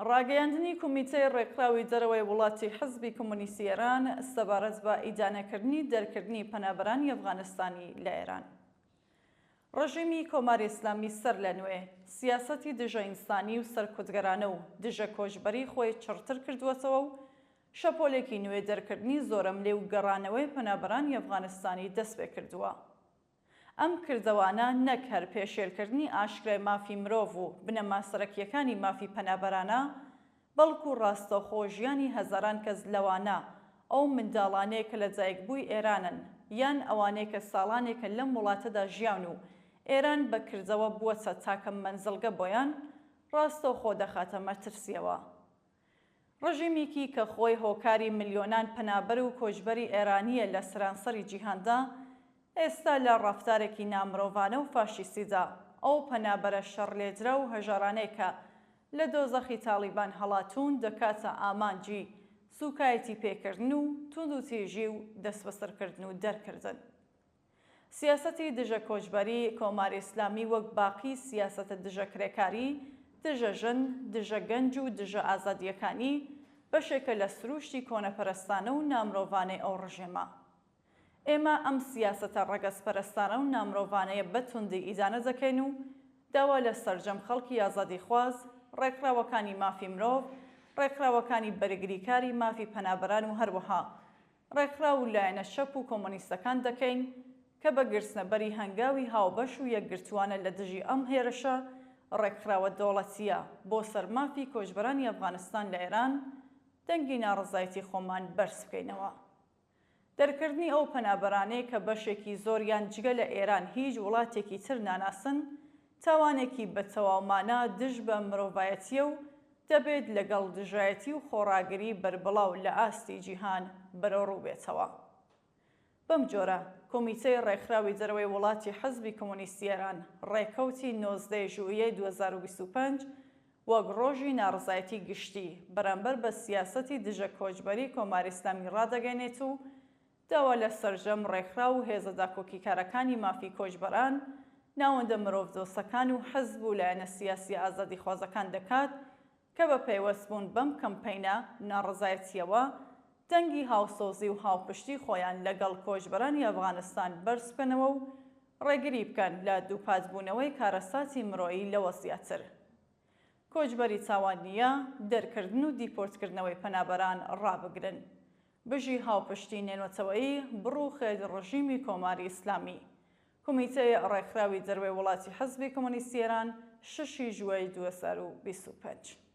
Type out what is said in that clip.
ڕاگەیاندنی کۆمیتەی ڕێکخراوی دەرەوەی وڵاتی حزبی کۆمۆنیستی ئێران سەبارەت بە ئیدانەکردنی دەرکردنی پەنابەرانی ئەفغانستانی لە ئێران. ڕژیمی کۆماری ئیسلامی سەر لە نوێ سیاسەتی دژە ئینسانی و سەرکوتگەرانە و دژە کۆچبەری خۆی چڕتر کردووەتەوە و شەپۆلێکی نوێ دەرکردنی زۆرەملێ و گەڕانەوەی پەنابەرانی ئەفغانستانی دەست پێ کردووە. ئەم کردەوانە نەک هەر پێشێلکردنی ئاشکرای مافی مرۆڤ و بنەما سەرەکیەکانی مافی پەنابەرانە، بەڵکو ڕاستەوخۆ ژیانی هەزاران کەس لەوانە ئەو منداڵانەیە کە لە جایگبووی ئێرانن یان ئەوانەیە کە ساڵانێکە لەم وڵاتەدا ژیان و ئێران بە کردەوە بووەتە تاکە مەنزڵگە بۆیان، ڕاستەوخۆ دەخاتە مەترسیەوە. ڕژیمێکی کە خۆی هۆکاری ملیۆنان پەنابەر و کۆچبەری ئێرانیە لە سەرانسەری جیهاندا، ئێستا لە ڕەفتارێکی نامرۆڤانە و فاشیستیدا ئەو پەنابەرە شەڕلێدرا و هەژارانەی کە لە دۆزەخی تاڵیبان هەڵاتوون دەکاتە ئامانجی سوکایەتی پێکردن و توند و تێژی و دەستبەسەرکردن و دەرکردن. سیاسەتی دژە کۆچبەری کۆماری ئیسلامی وەک باقی سیاسەتە دژە کرێکاری، دژە ژن، دژە گەنج و دژە ئازادیەکانی بەشێکە لە سروشتی کۆنەپەرستانە و نامرۆڤانەی ئەو ڕژێمە. ئێمە ئەم سیاسەتە ڕەگەزپەرستانە و نامرۆڤانەیە بە توندی ئیدانە دەکەین و داوا لە سەرجەم خەڵکی ئازادیخواز، ڕێکخراوەکانی مافی مرۆڤ، ڕێکخراوەکانی بەرگریکاری مافی پەنابەران و هەروەها ڕێکخراو و لایەنە شەپ و کۆمۆنیستەکان دەکەین کە بە گرسنەبەری هەنگاوی هاوبەش و یەکگرتووانە لە دژی ئەم هێرشە ڕێکخراوە دەوڵەتیە بۆ سەرمافی کۆچبەرانی ئەفغانستان لە ئێران دەنگی ناڕزایەتی خۆمان بەرز بکەینەوە. دەرکردنی ئەو پەنابەرانەی کە بەشێکی زۆریان جگە لە ئێران هیچ وڵاتێکی تر ناناسن، تاوانێکی بەتەواومانە دژ بە مرۆڤایەتیە و دەبێت لەگەڵ دژایەتی و خۆڕاگری بربڵاو لە ئاستی جیهان بەرەوڕوو بێتەوە. بەم جۆرە کۆمیتەی ڕێکخراوی دەرەوەی وڵاتی حزبی کۆمۆنیستی ئێران ڕێکەوتی 19 ژوئیە 2025 وەک ڕۆژی ناڕزایەتی گشتی بەرامبەر بە سیاسەتی دژە کۆچبەری کۆماری ئیسلامی ڕادەگەێنێت و داوا لە سەرجەم ڕێکخراو و هێزە داکۆکیکارەکانی مافی کۆچبەران، ناوەندە مرۆڤدۆستەکان و حزب و لایەنە سیاسی ئازادیخوازەکان دەکات کە بە پەیوەستبوون بەم کەمپەینە ناڕزایەتیەوە دەنگی هاوسۆزی و هاوپشتی خۆیان لەگەڵ کۆچبەرانی ئەفغانستان بەرز بکەنەوە و ڕێگری بکەن لە دووپاتبوونەوەی کارەساتی مرۆیی لەوە زیاتر. کۆچبەری تاوان نییە دەرکردن و دیپۆرتکردنەوەی پەنابەران ڕابگرن. بژی هاوپشتی نێنوەتەوەیی بڕوخێت ڕژیمی کۆماری ئیسلامی. کۆمیتەی ڕێکخراوی دەرەوەی وڵاتی حزبی کۆمۆنیستی ئێران 6 ژوئیە 2025.